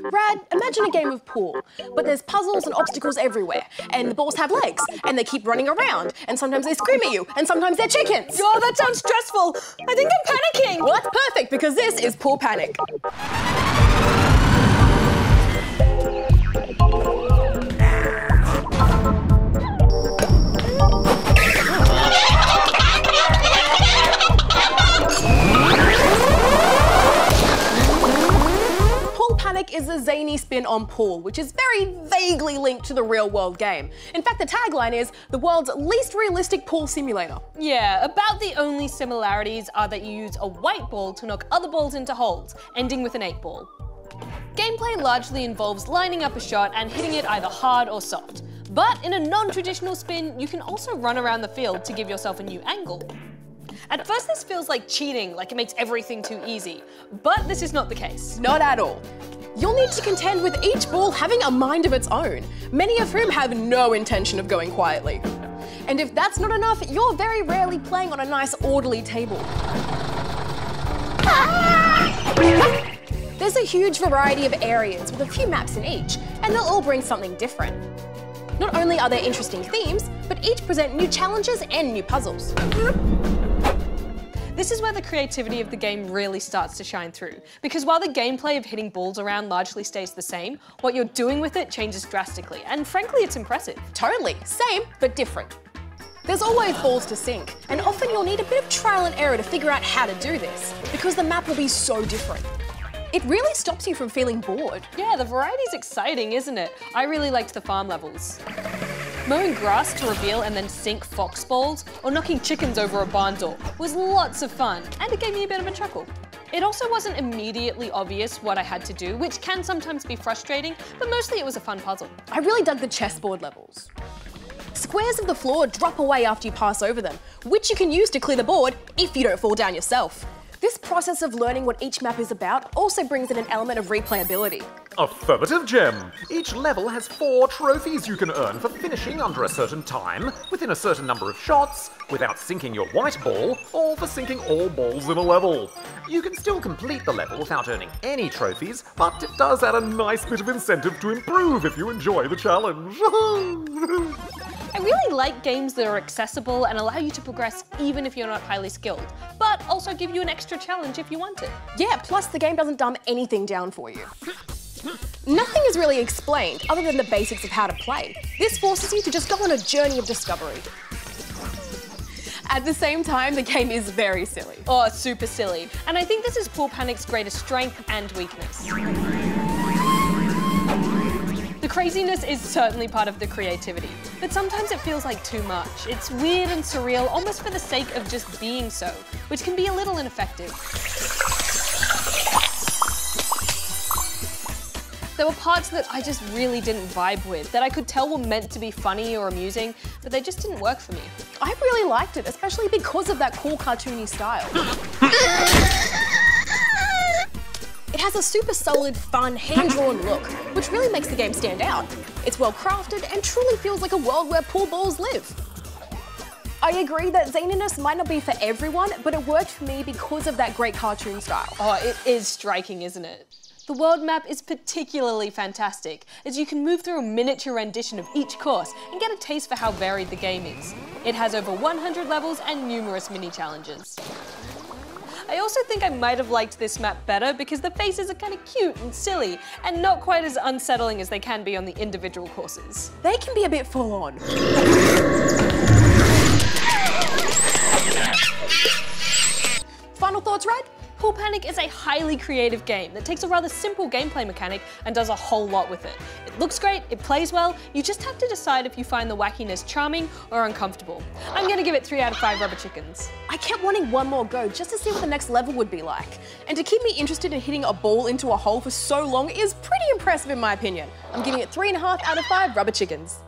Rad, imagine a game of pool, but there's puzzles and obstacles everywhere, and the balls have legs, and they keep running around, and sometimes they scream at you, and sometimes they're chickens. Oh, that sounds stressful. I think I'm panicking. Well, that's perfect, because this is Pool Panic. Is a zany spin on pool, which is very vaguely linked to the real-world game. In fact, the tagline is the world's least realistic pool simulator. Yeah, about the only similarities are that you use a white ball to knock other balls into holes, ending with an 8-ball. Gameplay largely involves lining up a shot and hitting it either hard or soft. But in a non-traditional spin, you can also run around the field to give yourself a new angle. At first this feels like cheating, like it makes everything too easy, but this is not the case. Not at all. You'll need to contend with each ball having a mind of its own, many of whom have no intention of going quietly. And if that's not enough, you're very rarely playing on a nice orderly table. There's a huge variety of areas with a few maps in each, and they'll all bring something different. Not only are there interesting themes, but each present new challenges and new puzzles. This is where the creativity of the game really starts to shine through, because while the gameplay of hitting balls around largely stays the same, what you're doing with it changes drastically, and frankly it's impressive. Totally, same but different. There's always balls to sink, and often you'll need a bit of trial and error to figure out how to do this, because the map will be so different. It really stops you from feeling bored. Yeah, the variety's exciting, isn't it? I really liked the farm levels. Mowing grass to reveal and then sink fox balls, or knocking chickens over a barn door was lots of fun, and it gave me a bit of a chuckle. It also wasn't immediately obvious what I had to do, which can sometimes be frustrating, but mostly it was a fun puzzle. I really dug the chessboard levels. Squares of the floor drop away after you pass over them, which you can use to clear the board if you don't fall down yourself. This process of learning what each map is about also brings in an element of replayability. Affirmative, Gem. Each level has 4 trophies you can earn for finishing under a certain time, within a certain number of shots, without sinking your white ball, or for sinking all balls in a level. You can still complete the level without earning any trophies, but it does add a nice bit of incentive to improve if you enjoy the challenge. I really like games that are accessible and allow you to progress even if you're not highly skilled, but also give you an extra challenge if you want it. Yeah, plus the game doesn't dumb anything down for you. Nothing is really explained other than the basics of how to play. This forces you to just go on a journey of discovery. At the same time, the game is very silly. Oh, super silly. And I think this is Pool Panic's greatest strength and weakness. The craziness is certainly part of the creativity, but sometimes it feels like too much. It's weird and surreal, almost for the sake of just being so, which can be a little ineffective. There were parts that I just really didn't vibe with, that I could tell were meant to be funny or amusing, but they just didn't work for me. I really liked it, especially because of that cool cartoony style. It has a super solid, fun, hand-drawn look, which really makes the game stand out. It's well crafted and truly feels like a world where pool balls live. I agree that zaniness might not be for everyone, but it worked for me because of that great cartoon style. Oh, it is striking, isn't it? The world map is particularly fantastic, as you can move through a miniature rendition of each course and get a taste for how varied the game is. It has over 100 levels and numerous mini-challenges. I also think I might have liked this map better because the faces are kind of cute and silly, and not quite as unsettling as they can be on the individual courses. They can be a bit full on. Final thoughts, Rad? Pool Panic is a highly creative game that takes a rather simple gameplay mechanic and does a whole lot with it. It looks great, it plays well, you just have to decide if you find the wackiness charming or uncomfortable. I'm gonna give it 3 out of 5 rubber chickens. I kept wanting one more go just to see what the next level would be like. And to keep me interested in hitting a ball into a hole for so long is pretty impressive in my opinion. I'm giving it 3.5 out of 5 rubber chickens.